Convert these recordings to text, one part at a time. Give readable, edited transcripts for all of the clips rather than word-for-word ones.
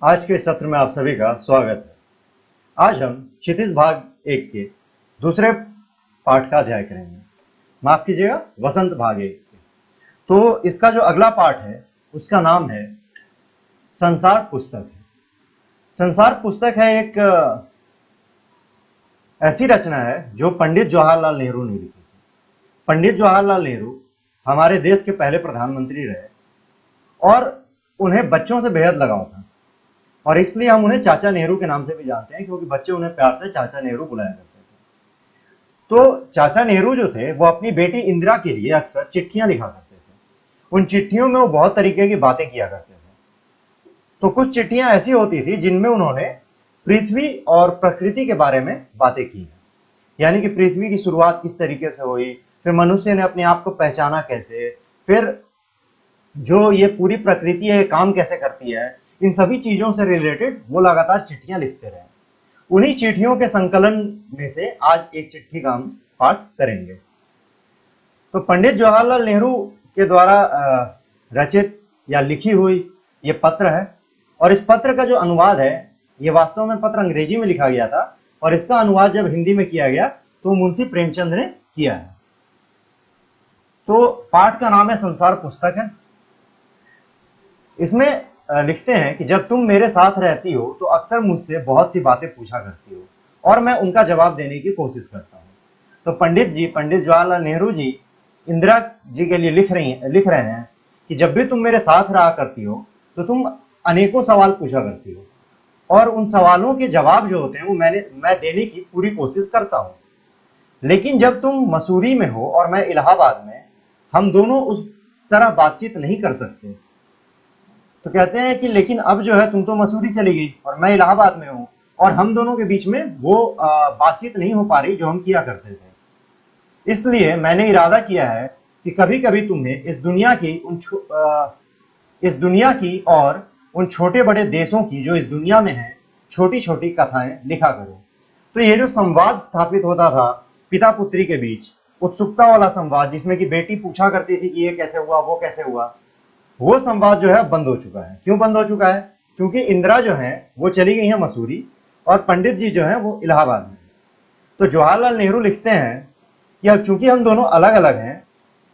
आज के सत्र में आप सभी का स्वागत है। आज हम क्षितिज भाग 1 के दूसरे पाठ का अध्याय करेंगे। माफ कीजिएगा, वसंत भाग 1 के। तो इसका जो अगला पाठ है उसका नाम है संसार पुस्तक। संसार पुस्तक है एक ऐसी रचना है जो पंडित जवाहरलाल नेहरू ने लिखी थी। पंडित जवाहरलाल नेहरू हमारे देश के पहले प्रधानमंत्री रहे और उन्हें बच्चों से बेहद लगाव था और इसलिए हम उन्हें चाचा नेहरू के नाम से भी जानते हैं, क्योंकि बच्चे उन्हें प्यार से चाचा नेहरू बुलाया करते थे। तो चाचा नेहरू जो थे वो अपनी बेटी इंदिरा के लिए अक्सर चिट्ठियां लिखा करते थे। उन चिट्ठियों में वो बहुत तरीके की बातें किया करते थे। तो कुछ चिट्ठियां ऐसी होती थी जिनमें उन्होंने पृथ्वी और प्रकृति के बारे में बातें की हैं, यानी कि पृथ्वी की शुरुआत किस तरीके से हुई, फिर मनुष्य ने अपने आप को पहचाना कैसे, फिर जो ये पूरी प्रकृति है काम कैसे करती है, इन सभी चीजों से रिलेटेड वो लगातार चिट्ठियां लिखते रहे। उन्हीं चिट्ठियों के संकलन में से आज एक चिट्ठी का हम पाठ करेंगे। तो पंडित जवाहरलाल नेहरू के द्वारा रचित या लिखी हुई ये पत्र है और इस पत्र का जो अनुवाद है, ये वास्तव में पत्र अंग्रेजी में लिखा गया था और इसका अनुवाद जब हिंदी में किया गया तो मुंशी प्रेमचंद ने किया है। तो पाठ का नाम है संसार पुस्तक है। इसमें लिखते हैं कि जब तुम मेरे साथ रहती हो तो अक्सर मुझसे बहुत सी बातें पूछा करती हो और मैं उनका जवाब देने की कोशिश करता हूँ। तो पंडित जवाहरलाल नेहरू जी इंदिरा जी के लिए लिख रहे हैं कि जब भी तुम मेरे साथ रहा करती हो तो तुम अनेकों सवाल पूछा करती हो और उन सवालों के जवाब जो होते हैं वो मैं देने की पूरी कोशिश करता हूँ। लेकिन जब तुम मसूरी में हो और मैं इलाहाबाद में, हम दोनों उस तरह बातचीत नहीं कर सकते। तो कहते हैं कि लेकिन अब जो है तुम तो मसूरी चली गई और मैं इलाहाबाद में हूं और हम दोनों के बीच में वो बातचीत नहीं हो पा रही जो हम किया करते थे। इसलिए मैंने इरादा किया है कि कभी कभी तुम्हें इस दुनिया की और उन छोटे बड़े देशों की जो इस दुनिया में है छोटी छोटी कथाएं लिखा करो। तो ये जो संवाद स्थापित होता था पिता पुत्री के बीच, उत्सुकता वाला संवाद जिसमें कि बेटी पूछा करती थी कि ये कैसे हुआ वो कैसे हुआ, वो संवाद जो है बंद हो चुका है। क्यों बंद हो चुका है? क्योंकि इंदिरा जो है वो चली गई है मसूरी और पंडित जी जो है वो इलाहाबाद में। तो जवाहरलाल नेहरू लिखते हैं कि अब चूंकि हम दोनों अलग अलग हैं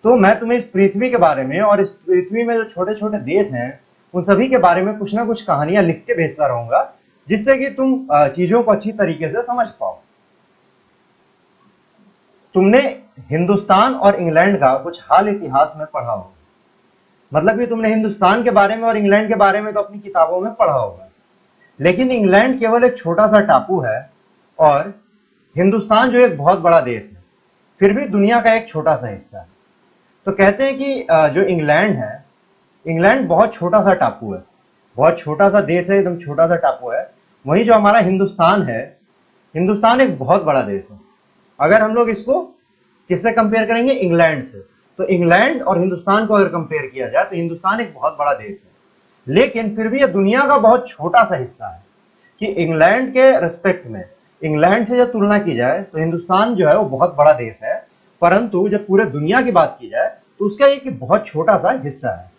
तो मैं तुम्हें इस पृथ्वी के बारे में और इस पृथ्वी में जो छोटे छोटे देश हैं उन सभी के बारे में कुछ ना कुछ कहानियां लिख के भेजता रहूंगा, जिससे कि तुम चीजों को अच्छी तरीके से समझ पाओ। तुमने हिंदुस्तान और इंग्लैंड का कुछ हाल इतिहास में पढ़ा होगा, मतलब कि तुमने हिंदुस्तान के बारे में और इंग्लैंड के बारे में तो अपनी किताबों में पढ़ा होगा, लेकिन इंग्लैंड केवल एक छोटा सा टापू है और हिंदुस्तान जो एक बहुत बड़ा देश है, फिर भी दुनिया का एक छोटा सा हिस्सा है। तो कहते हैं कि जो इंग्लैंड है, इंग्लैंड बहुत छोटा सा टापू है, बहुत छोटा सा देश है, एकदम छोटा सा टापू है। वहीं जो हमारा हिंदुस्तान है, हिंदुस्तान एक बहुत बड़ा देश है। अगर हम लोग इसको किससे कंपेयर करेंगे? इंग्लैंड से। तो इंग्लैंड और हिंदुस्तान को अगर कंपेयर किया जाए तो हिंदुस्तान एक बहुत बड़ा देश है, लेकिन फिर भी यह दुनिया का बहुत छोटा सा हिस्सा है। कि इंग्लैंड के रिस्पेक्ट में, इंग्लैंड से जब तुलना की जाए तो हिंदुस्तान जो है वो बहुत बड़ा देश है, परंतु जब पूरे दुनिया की बात की जाए तो उसका एक बहुत छोटा सा हिस्सा है।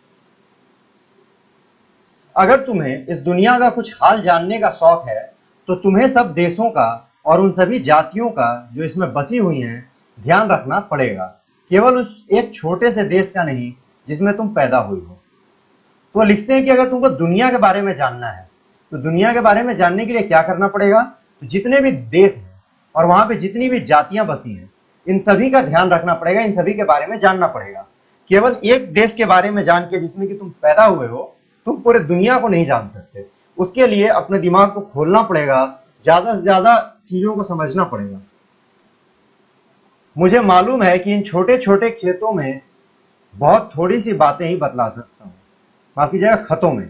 अगर तुम्हें इस दुनिया का कुछ हाल जानने का शौक है तो तुम्हें सब देशों का और उन सभी जातियों का जो इसमें बसी हुई हैं ध्यान रखना पड़ेगा, केवल उस एक छोटे से देश का नहीं जिसमें तुम पैदा हुई हो। तो लिखते हैं कि अगर तुमको दुनिया के बारे में जानना है तो दुनिया के बारे में जानने के लिए क्या करना पड़ेगा? तो जितने भी देश हैं और वहां पे जितनी भी जातियां बसी हैं, इन सभी का ध्यान रखना पड़ेगा, इन सभी के बारे में जानना पड़ेगा। केवल एक देश के बारे में जान के जिसमें कि तुम पैदा हुए हो, तुम पूरे दुनिया को नहीं जान सकते। उसके लिए अपने दिमाग को खोलना पड़ेगा, ज्यादा से ज्यादा चीजों को समझना पड़ेगा। मुझे मालूम है कि इन छोटे छोटे खेतों में बहुत थोड़ी सी बातें ही बतला सकता हूँ, माफ कीजिएगा खतों में।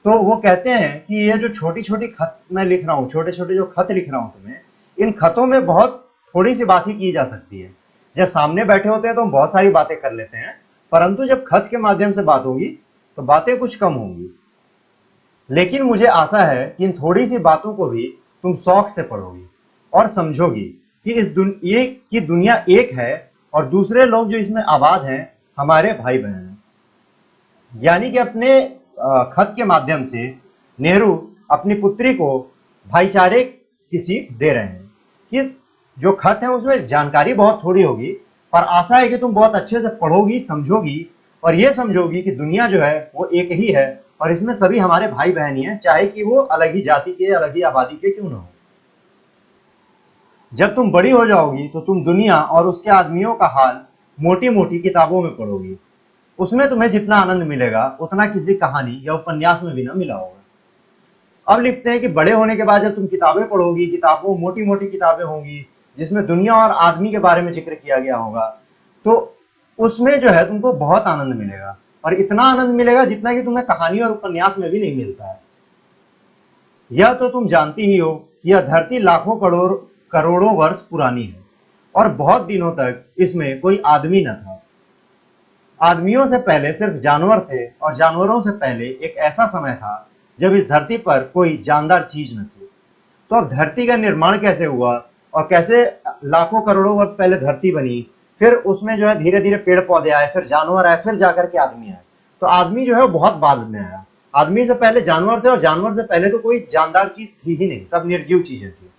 तो वो कहते हैं कि ये जो छोटी छोटी खत मैं लिख रहा हूँ, छोटे छोटे जो खत लिख रहा हूँ तुम्हें, इन खतों में बहुत थोड़ी सी बात ही की जा सकती है। जब सामने बैठे होते हैं तो हम बहुत सारी बातें कर लेते हैं, परंतु जब खत के माध्यम से बात होगी तो बातें कुछ कम होंगी। लेकिन मुझे आशा है कि इन थोड़ी सी बातों को भी तुम शौक से पढ़ोगी और समझोगी कि ये कि दुनिया एक है और दूसरे लोग जो इसमें आबाद हैं हमारे भाई बहन हैं। यानी कि अपने खत के माध्यम से नेहरू अपनी पुत्री को भाईचारे की सीख दे रहे हैं कि जो खत है उसमें जानकारी बहुत थोड़ी होगी, पर आशा है कि तुम बहुत अच्छे से पढ़ोगी, समझोगी और ये समझोगी कि दुनिया जो है वो एक ही है और इसमें सभी हमारे भाई बहन ही हैं, चाहे कि वो अलग ही जाति के, अलग ही आबादी के क्यों ना हो। जब तुम बड़ी हो जाओगी तो तुम दुनिया और उसके आदमियों का हाल मोटी मोटी किताबों में पढ़ोगी। उसमें तुम्हें जितना आनंद मिलेगा उतना किसी कहानी या उपन्यास में भी ना मिला होगा। अब लिखते हैं कि बड़े होने के बाद जब तुम किताबें पढ़ोगी, किताबों मोटी मोटी किताबें होंगी जिसमें दुनिया और आदमी के बारे में जिक्र किया गया होगा, तो उसमें जो है तुमको बहुत आनंद मिलेगा और इतना आनंद मिलेगा जितना कि तुम्हें कहानी और उपन्यास में भी नहीं मिलता है। यह तो तुम जानती ही हो कि यह धरती लाखों करोड़ों वर्ष पुरानी है और बहुत दिनों तक इसमें कोई आदमी न था। आदमियों से पहले सिर्फ जानवर थे और जानवरों से पहले एक ऐसा समय था जब इस धरती पर कोई जानदार चीज न थी। तो अब धरती का निर्माण कैसे हुआ और कैसे लाखों करोड़ों वर्ष पहले धरती बनी, फिर उसमें जो है धीरे धीरे पेड़ पौधे आए, फिर जानवर आए, फिर जाकर के आदमी आए। तो आदमी जो है वो बहुत बाद में आया। आदमी से पहले जानवर थे और जानवर से पहले तो कोई जानदार चीज थी ही नहीं, सब निर्जीव चीजें थी।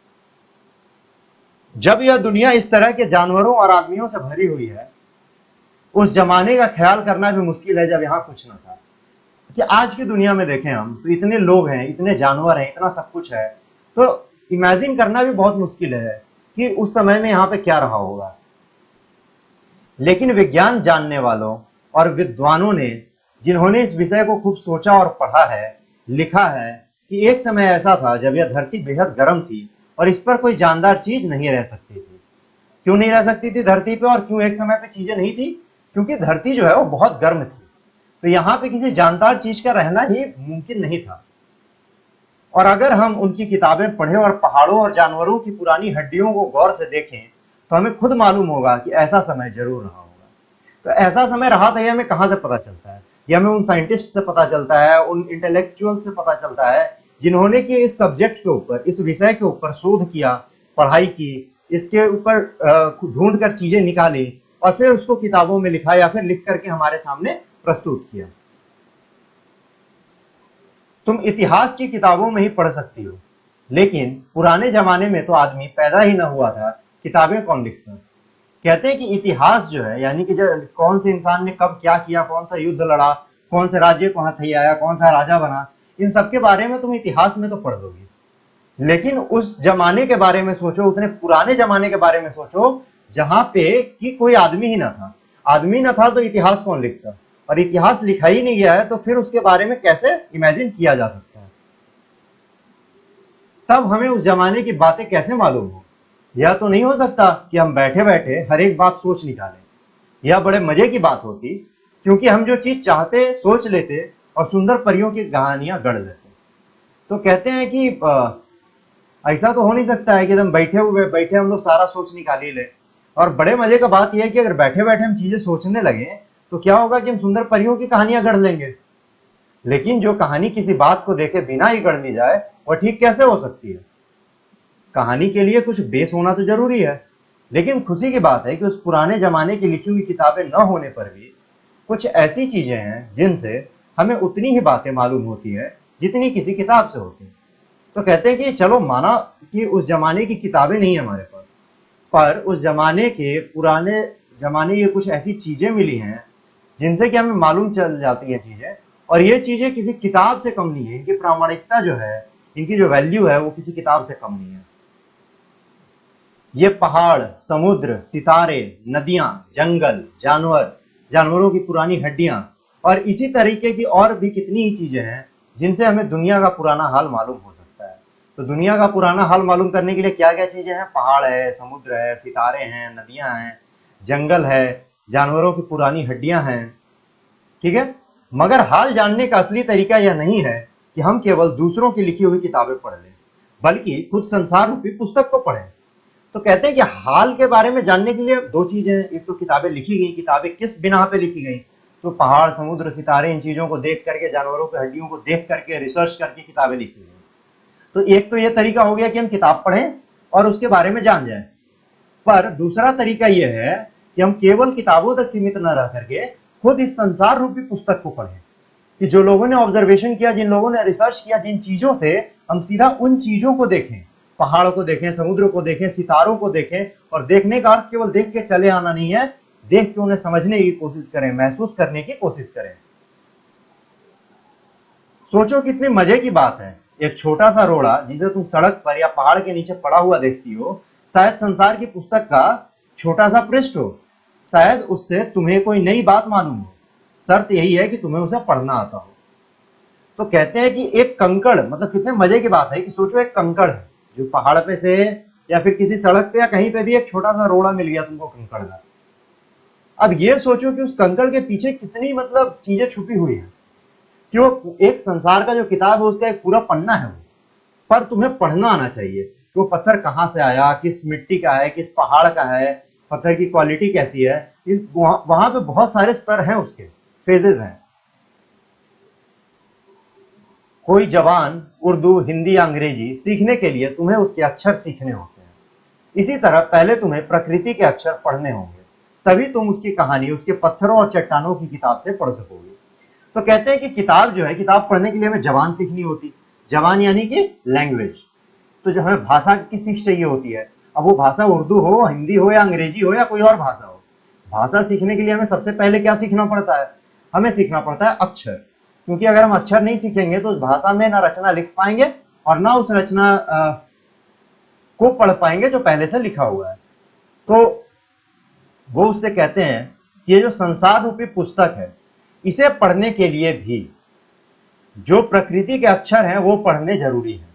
जब यह दुनिया इस तरह के जानवरों और आदमियों से भरी हुई है, उस जमाने का ख्याल करना भी मुश्किल है जब यहां कुछ न था। कि आज की दुनिया में देखें हम तो इतने लोग हैं, इतने जानवर हैं, इतना सब कुछ है, तो इमेजिन करना भी बहुत मुश्किल है कि उस समय में यहाँ पे क्या रहा होगा। लेकिन विज्ञान जानने वालों और विद्वानों ने, जिन्होंने इस विषय को खूब सोचा और पढ़ा है, लिखा है कि एक समय ऐसा था जब यह धरती बेहद गर्म थी और इस पर कोई जानदार चीज नहीं रह सकती थी। क्यों नहीं रह सकती थी धरती पे और क्यों एक समय पे चीजें नहीं थी? क्योंकि धरती जो है वो बहुत गर्म थी, तो यहाँ पे किसी जानदार चीज का रहना ही मुमकिन नहीं था। और अगर हम उनकी किताबें पढ़ें और पहाड़ों और जानवरों की पुरानी हड्डियों को गौर से देखें तो हमें खुद मालूम होगा कि ऐसा समय जरूर रहा होगा। तो ऐसा समय रहा था, ये हमें कहाँ से पता चलता है? ये हमें उन साइंटिस्ट से पता चलता है, उन इंटेलेक्चुअल से पता चलता है जिन्होंने कि इस सब्जेक्ट के ऊपर, इस विषय के ऊपर शोध किया, पढ़ाई की, इसके ऊपर ढूंढ कर चीजें निकाली और फिर उसको किताबों में लिखा या फिर लिख करके हमारे सामने प्रस्तुत किया। तुम इतिहास की किताबों में ही पढ़ सकती हो, लेकिन पुराने जमाने में तो आदमी पैदा ही न हुआ था, किताबें कौन लिखता? कहते हैं कि इतिहास जो है, यानी कि जो कौन से इंसान ने कब क्या किया, कौन सा युद्ध लड़ा, कौन से राज्य को हाथ आया, कौन सा राजा बना, इन सब के बारे में तुम इतिहास में तो पढ़ लोगी। लेकिन उस जमाने के बारे में सोचो, उतने पुराने जमाने के बारे में सोचो जहां पे कि कोई आदमी ही ना था। आदमी ना था तो इतिहास कौन लिखता? और इतिहास लिखा ही नहीं गया है तो फिर उसके बारे में कैसे इमेजिन किया जा सकता है? तब हमें उस जमाने की बातें कैसे मालूम हो? यह तो नहीं हो सकता कि हम बैठे बैठे हर एक बात सोच निकालें। यह बड़े मजे की बात होती, क्योंकि हम जो चीज चाहते सोच लेते और सुंदर परियों की कहानियां गढ़ लेते। तो कहते हैं कि ऐसा तो हो नहीं सकता है कि हम बैठे हम लोग सारा सोच निकाल ही ले। और बड़े मजे का बात यह है कि अगर बैठे बैठे हम चीजें सोचने लगे तो क्या होगा कि हम सुंदर परियों की कहानियां गढ़ लेंगे। लेकिन जो कहानी किसी बात को देखे बिना ही गढ़ ली जाए वह ठीक कैसे हो सकती है? कहानी के लिए कुछ बेस होना तो जरूरी है। लेकिन खुशी की बात है कि उस पुराने जमाने की लिखी हुई किताबें न होने पर भी कुछ ऐसी चीजें हैं जिनसे हमें उतनी ही बातें मालूम होती है जितनी किसी किताब से होती है। तो कहते हैं कि चलो माना कि उस जमाने की किताबें नहीं है हमारे पास, पर उस जमाने के पुराने जमाने की कुछ ऐसी चीजें मिली हैं जिनसे कि हमें मालूम चल जाती है चीजें, और ये चीजें किसी किताब से कम नहीं है। इनकी प्रामाणिकता जो है, इनकी जो वैल्यू है वो किसी किताब से कम नहीं है। ये पहाड़, समुद्र, सितारे, नदियां, जंगल, जानवरों की पुरानी हड्डियां और इसी तरीके की और भी कितनी ही चीजें हैं जिनसे हमें दुनिया का पुराना हाल मालूम हो सकता है। तो दुनिया का पुराना हाल मालूम करने के लिए क्या क्या चीजें हैं? पहाड़ है, समुद्र है, सितारे हैं, नदियां हैं, जंगल है, जानवरों की पुरानी हड्डियां हैं। ठीक है, मगर हाल जानने का असली तरीका यह नहीं है कि हम केवल दूसरों की लिखी हुई किताबें पढ़ लें, बल्कि खुद संसार रूपी पुस्तक को पढ़ें। तो कहते हैं कि हाल के बारे में जानने के लिए दो चीजें हैं। एक तो किताबें लिखी गई, किताबें किस बिना पे लिखी गई, तो पहाड़, समुद्र, सितारे, इन चीजों को देख करके, जानवरों की हड्डियों को देख करके, रिसर्च करके किताबें लिखी गई। तो एक तो यह तरीका हो गया कि हम किताब पढ़ें और उसके बारे में जान जाएं। पर दूसरा तरीका यह है कि हम केवल किताबों तक सीमित न रह करके खुद इस संसार रूपी पुस्तक को पढ़ें। कि जो लोगों ने ऑब्जर्वेशन किया, जिन लोगों ने रिसर्च किया, जिन चीजों से हम सीधा उन चीजों को देखें, पहाड़ों को देखें, समुद्र को देखें, सितारों को देखें, और देखने का अर्थ केवल देख के चले आना नहीं है, देख के उन्हें समझने की कोशिश करें, महसूस करने की कोशिश करें। सोचो कितनी मजे की बात है, एक छोटा सा रोड़ा जिसे तुम सड़क पर या पहाड़ के नीचे पड़ा हुआ देखती हो, शायद संसार की पुस्तक का छोटा सा पृष्ठ हो, शायद उससे तुम्हें कोई नई बात मालूम हो, शर्त यही है कि तुम्हें उसे पढ़ना आता हो। तो कहते हैं कि एक कंकड़, मतलब कितने मजे की बात है कि सोचो एक कंकड़ है जो पहाड़ पे से या फिर किसी सड़क पे या कहीं पे भी एक छोटा सा रोड़ा मिल गया तुमको कंकड़ का। अब ये सोचो कि उस कंकड़ के पीछे कितनी मतलब चीजें छुपी हुई है, कि वो एक संसार का जो किताब है उसका एक पूरा पन्ना है वो, पर तुम्हें पढ़ना आना चाहिए कि वो पत्थर कहाँ से आया, किस मिट्टी का है, किस पहाड़ का है, पत्थर की क्वालिटी कैसी है, वहां पे बहुत सारे स्तर हैं, उसके फेजेस हैं। कोई जवान उर्दू, हिंदी या अंग्रेजी सीखने के लिए तुम्हें उसके अक्षर सीखने होते हैं। इसी तरह पहले तुम्हें प्रकृति के अक्षर पढ़ने होंगे, तभी तुम उसकी कहानी उसके पत्थरों और चट्टानों की किताब से पढ़ सकोगे। तो कहते हैं कि किताब जो है, किताब पढ़ने के लिए हमें जबान सीखनी होती, जबान यानी कि लैंग्वेज। तो जो हमें भाषा की सीख चाहिए होती है, अब वो भाषा उर्दू हो, हिंदी हो या अंग्रेजी हो या कोई और भाषा हो, भाषा सीखने के लिए हमें सबसे पहले क्या सीखना पड़ता है, हमें सीखना पड़ता है अक्षर। क्योंकि अगर हम अक्षर नहीं सीखेंगे तो उस भाषा में ना रचना लिख पाएंगे और ना उस रचना को पढ़ पाएंगे जो पहले से लिखा हुआ है। तो वो उससे कहते हैं कि ये जो संसार रूपी पुस्तक है, इसे पढ़ने के लिए भी जो प्रकृति के अक्षर हैं वो पढ़ने जरूरी है।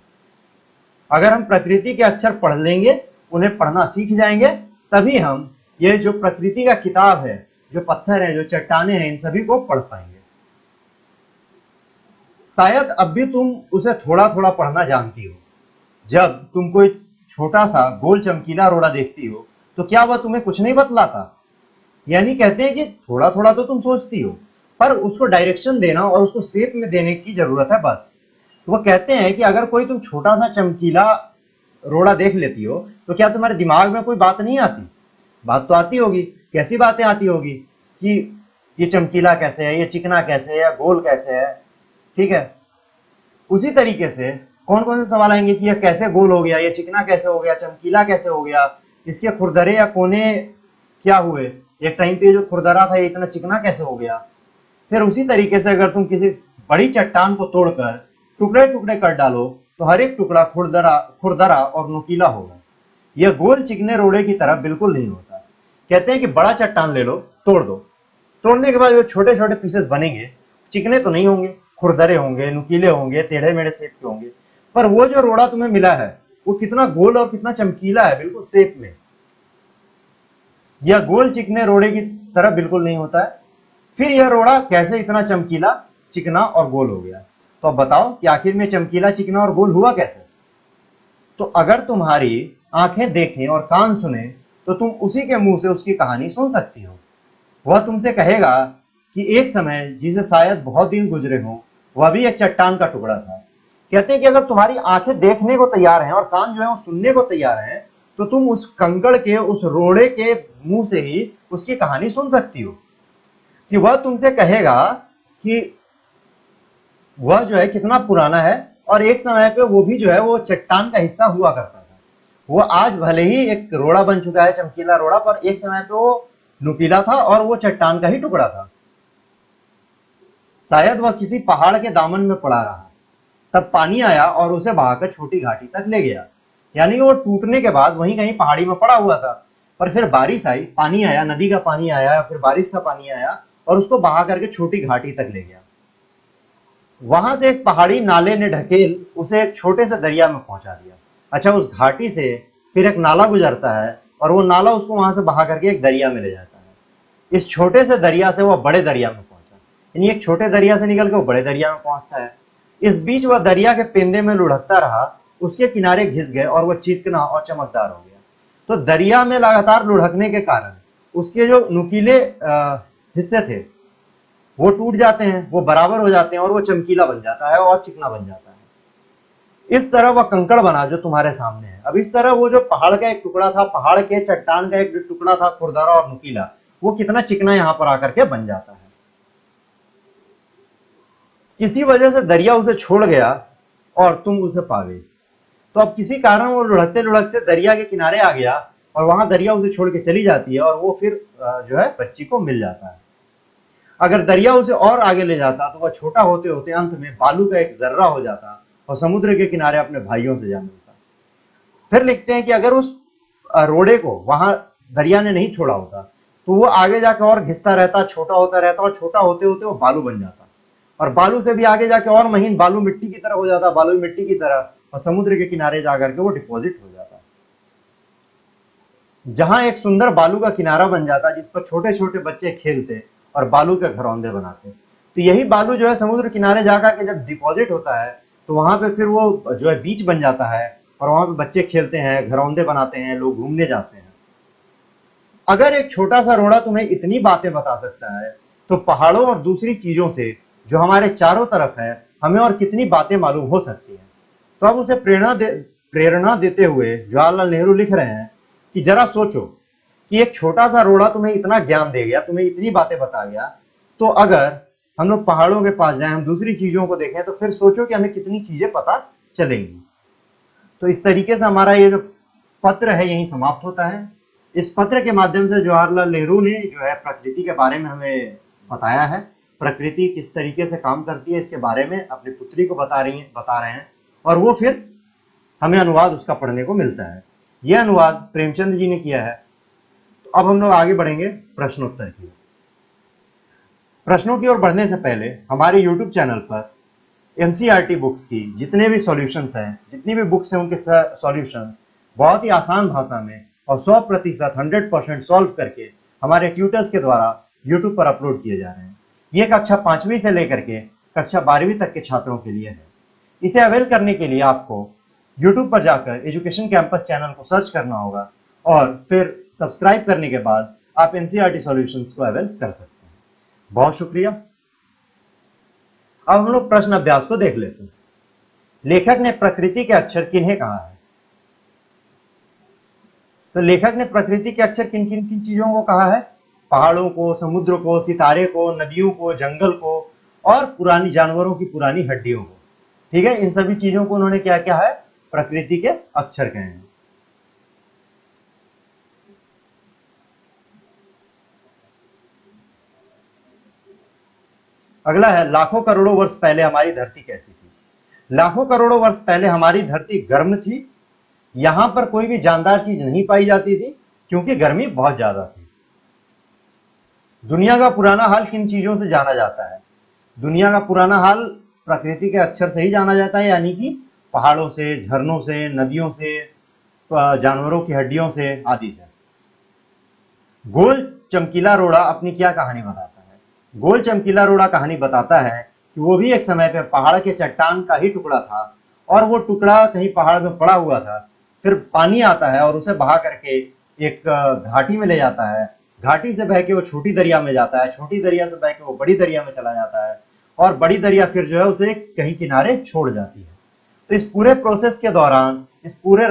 अगर हम प्रकृति के अक्षर पढ़ लेंगे, उन्हें पढ़ना सीख जाएंगे, तभी हम ये जो प्रकृति का किताब है, जो पत्थर है, जो चट्टाने हैं, इन सभी को पढ़ पाएंगे। शायद अब भी तुम उसे थोड़ा थोड़ा पढ़ना जानती हो। जब तुम कोई छोटा सा गोल चमकीला रोड़ा देखती हो तो क्या वह तुम्हें कुछ नहीं बतलाता? यानी कहते हैं कि थोड़ा थोड़ा तो तुम सोचती हो, पर उसको डायरेक्शन देना और उसको शेप में देने की जरूरत है बस। तो वो कहते हैं कि अगर कोई तुम छोटा सा चमकीला रोड़ा देख लेती हो तो क्या तुम्हारे दिमाग में कोई बात नहीं आती? बात तो आती होगी। कैसी बातें आती होगी कि ये चमकीला कैसे है, ये चिकना कैसे है, या गोल कैसे है, ठीक है। उसी तरीके से कौन कौन से सवाल आएंगे कि यह कैसे गोल हो गया, ये चिकना कैसे हो गया, चमकीला कैसे हो गया, इसके खुरदरे या कोने क्या हुए, एक टाइम पे जो खुरदरा था ये इतना चिकना कैसे हो गया। फिर उसी तरीके से अगर तुम किसी बड़ी चट्टान को तोड़कर टुकड़े टुकड़े कर डालो तो हर एक टुकड़ा खुरदरा खुरदरा और नुकीला होगा। यह गोल चिकने रोड़े की तरह बिल्कुल नहीं होता। कहते हैं कि बड़ा चट्टान ले लो, तोड़ दो, तोड़ने के बाद जो छोटे छोटे पीसेस बनेंगे, चिकने तो नहीं होंगे, खुरदरे होंगे, नुकीले होंगे, टेढ़े मेढ़े शेप के होंगे, पर वो जो रोड़ा तुम्हें मिला है वो कितना गोल और कितना चमकीला है, बिल्कुल शेप में। यह गोल चिकने रोड़े की तरह बिल्कुल नहीं होता है। फिर यह रोड़ा कैसे इतना चमकीला, चिकना और गोल हो गया? तो अब बताओ कि आखिर में चमकीला, चिकना और गोल हुआ कैसे? तो अगर तुम्हारी आंखें देखें और कान सुने तो तुम उसी के मुंह से उसकी कहानी सुन सकती हो। वह तुमसे कहेगा कि एक समय जिसे शायद बहुत दिन गुजरे हों, वह भी एक चट्टान का टुकड़ा था। कहते हैं कि अगर तुम्हारी आंखें देखने को तैयार हैं और कान जो है वो सुनने को तैयार हैं, तो तुम उस कंकड़ के, उस रोड़े के मुंह से ही उसकी कहानी सुन सकती हो कि वह तुमसे कहेगा कि वह जो है कितना पुराना है और एक समय पे वो भी जो है वो चट्टान का हिस्सा हुआ करता था। वो आज भले ही एक रोड़ा बन चुका है, चमकीला रोड़ा, पर एक समय पे वो नुकीला था और वो चट्टान का ही टुकड़ा था। शायद वह किसी पहाड़ के दामन में पड़ा रहा, तब पानी आया और उसे बहाकर छोटी घाटी तक ले गया। यानी वो टूटने के बाद वहीं कहीं पहाड़ी में पड़ा हुआ था, पर फिर बारिश आई, पानी आया, नदी का पानी आया, फिर बारिश का पानी आया और उसको बहा करके छोटी घाटी तक ले गया। वहां से एक पहाड़ी नाले ने ढकेल उसे एक छोटे से दरिया में पहुंचा दिया। अच्छा, उस घाटी से फिर एक नाला गुजरता है और वो नाला उसको वहां से बहा करके एक दरिया में ले जाता है। इस छोटे से दरिया से वह बड़े दरिया में पहुंचा, यानी एक छोटे दरिया से निकल के वो बड़े दरिया में पहुंचता है। इस बीच वह दरिया के पेंदे में लुढ़कता रहा, उसके किनारे घिस गए और वह चिकना और चमकदार हो गया। तो दरिया में लगातार लुढ़कने के कारण उसके जो नुकीले हिस्से थे वो टूट जाते हैं, वो बराबर हो जाते हैं और वो चमकीला बन जाता है और चिकना बन जाता है। इस तरह वह कंकड़ बना जो तुम्हारे सामने है। अब इस तरह वो जो पहाड़ का एक टुकड़ा था, पहाड़ के चट्टान का एक टुकड़ा था खुरदरा और नुकीला, वो कितना चिकना यहां पर आकर के बन जाता है। किसी वजह से दरिया उसे छोड़ गया और तुम उसे पा गई। तो अब किसी कारण वो लुढ़कते लुढ़कते दरिया के किनारे आ गया और वहां दरिया उसे छोड़ के चली जाती है और वो फिर जो है बच्ची को मिल जाता है। अगर दरिया उसे और आगे ले जाता तो वह छोटा होते होते अंत में बालू का एक जर्रा हो जाता और समुद्र के किनारे अपने भाइयों से जा मिलता। फिर लिखते हैं कि अगर उस रोड़े को वहां दरिया ने नहीं छोड़ा होता तो वो आगे जाकर और घिसता रहता, छोटा होता रहता और छोटा होते होते वो बालू बन जाता और बालू से भी आगे जाके और महीन बालू मिट्टी की तरह हो जाता, बालू मिट्टी की तरह, और समुद्र के किनारे जाकर के वो डिपॉजिट हो जाता, जहां एक सुंदर बालू का किनारा बन जाता जिस पर छोटे छोटे बच्चे खेलते और बालू के घरौंदे बनाते। तो यही बालू जो है समुद्र किनारे जाकर के जब डिपॉजिट होता है तो वहां पे फिर वो जो है बीच बन जाता है और वहां पे बच्चे खेलते हैं, घरौंदे बनाते हैं, लोग घूमने जाते हैं। अगर एक छोटा सा रोड़ा तुम्हें इतनी बातें बता सकता है तो पहाड़ों और दूसरी चीजों से जो हमारे चारों तरफ है हमें और कितनी बातें मालूम हो सकती हैं। तो अब उसे प्रेरणा देते हुए जवाहरलाल नेहरू लिख रहे हैं कि जरा सोचो कि एक छोटा सा रोड़ा तुम्हें इतना ज्ञान दे गया, तुम्हें इतनी बातें बता गया, तो अगर हम लोग पहाड़ों के पास जाएं, हम दूसरी चीजों को देखें, तो फिर सोचो कि हमें कितनी चीजें पता चलेंगी। तो इस तरीके से हमारा ये जो पत्र है यहीं समाप्त होता है। इस पत्र के माध्यम से जवाहरलाल नेहरू ने जो है प्रकृति के बारे में हमें बताया है, प्रकृति किस तरीके से काम करती है इसके बारे में अपनी पुत्री को बता रहे हैं और वो फिर हमें अनुवाद उसका पढ़ने को मिलता है। यह अनुवाद प्रेमचंद जी ने किया है। तो अब हम लोग आगे बढ़ेंगे प्रश्नोत्तर की। प्रश्नों की ओर बढ़ने से पहले हमारे YouTube चैनल पर एनसीईआरटी बुक्स की जितने भी सॉल्यूशंस हैं, जितनी भी बुक्स हैं, उनके सॉल्यूशंस बहुत ही आसान भाषा में और 100% 100% सॉल्व करके हमारे ट्यूटर्स के द्वारा YouTube पर अपलोड किए जा रहे हैं। ये कक्षा 5वीं से लेकर के कक्षा 12वीं तक के छात्रों के लिए है। इसे अवेल करने के लिए आपको YouTube पर जाकर एजुकेशन कैंपस चैनल को सर्च करना होगा और फिर सब्सक्राइब करने के बाद आप एनसीईआरटी सॉल्यूशंस को अवेल कर सकते हैं। बहुत शुक्रिया। अब हम लोग प्रश्न अभ्यास को देख लेते हैं। लेखक ने प्रकृति के अक्षर किन्हें कहा है? तो लेखक ने प्रकृति के अक्षर किन किन किन चीजों को कहा है? पहाड़ों को, समुद्र को, सितारे को, नदियों को, जंगल को और पुरानी जानवरों की पुरानी हड्डियों को। ठीक है, इन सभी चीजों को उन्होंने क्या क्या है? प्रकृति के अक्षर कहे हैं। अगला है लाखों करोड़ों वर्ष पहले हमारी धरती कैसी थी? लाखों करोड़ों वर्ष पहले हमारी धरती गर्म थी। यहां पर कोई भी जानदार चीज नहीं पाई जाती थी क्योंकि गर्मी बहुत ज्यादा थी। दुनिया का पुराना हाल किन चीजों से जाना जाता है? दुनिया का पुराना हाल प्रकृति के अक्षर से ही जाना जाता है, यानी कि पहाड़ों से, झरनों से, नदियों से, जानवरों की हड्डियों से आदि से। गोल चमकीला रोड़ा अपनी क्या कहानी बताता है? गोल चमकीला रोड़ा कहानी बताता है कि वो भी एक समय पे पहाड़ के चट्टान का ही टुकड़ा था और वो टुकड़ा कहीं पहाड़ में पड़ा हुआ था। फिर पानी आता है और उसे बहा करके एक घाटी में ले जाता है। घाटी से बह के वो छोटी दरिया में जाता है, छोटी दरिया से बह के वो बड़ी दरिया में चला जाता है और बड़ी दरिया फिर जो है उसे कहीं किनारे छोड़ जाती है। तो इस पूरे प्रोसेस के दौरान, इस पूरे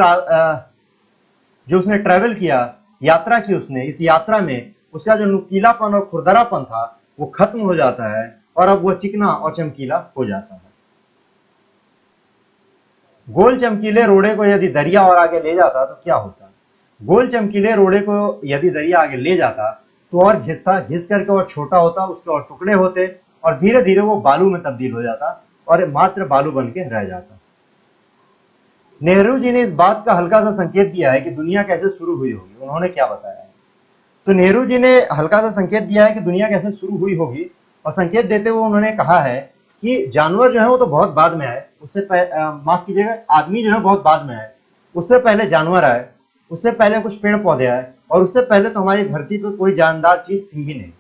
जो उसने ट्रेवल किया, यात्रा की उसने, इस यात्रा में उसका जो नुकीलापन और खुरदरापन था वो खत्म हो जाता है और अब वो चिकना और चमकीला हो जाता है। गोल चमकीले रोड़े को यदि दरिया और आगे ले जाता तो क्या होता? गोल चमकीले रोड़े को यदि दरिया आगे ले जाता तो और घिस करके और छोटा होता, उसके और टुकड़े होते और धीरे धीरे वो बालू में तब्दील हो जाता और मात्र बालू बन के रह जाता। नेहरू जी ने इस बात का हल्का सा संकेत दिया है कि दुनिया कैसे शुरू हुई होगी। उन्होंने क्या बताया है? तो नेहरू जी ने हल्का सा संकेत दिया है कि दुनिया कैसे शुरू हुई होगी और संकेत देते हुए उन्होंने कहा है कि जानवर जो है वो तो बहुत बाद में आए, उससे माफ कीजिएगा, आदमी जो है बहुत बाद में आए, उससे पहले जानवर आए, उससे पहले कुछ पेड़ पौधे आए और उससे पहले तो हमारी धरती पर कोई जानदार चीज थी ही नहीं।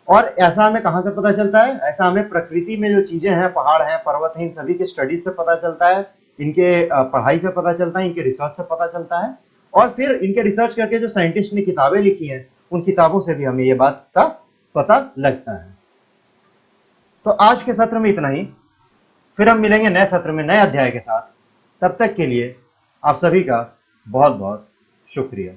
और ऐसा हमें कहां से पता चलता है? ऐसा हमें प्रकृति में जो चीजें हैं, पहाड़ हैं, पर्वत हैं, इन सभी के स्टडीज से पता चलता है, इनके पढ़ाई से पता चलता है, इनके रिसर्च से पता चलता है और फिर इनके रिसर्च करके जो साइंटिस्ट ने किताबें लिखी हैं उन किताबों से भी हमें ये बात का पता लगता है। तो आज के सत्र में इतना ही, फिर हम मिलेंगे नए सत्र में नए अध्याय के साथ। तब तक के लिए आप सभी का बहुत बहुत शुक्रिया।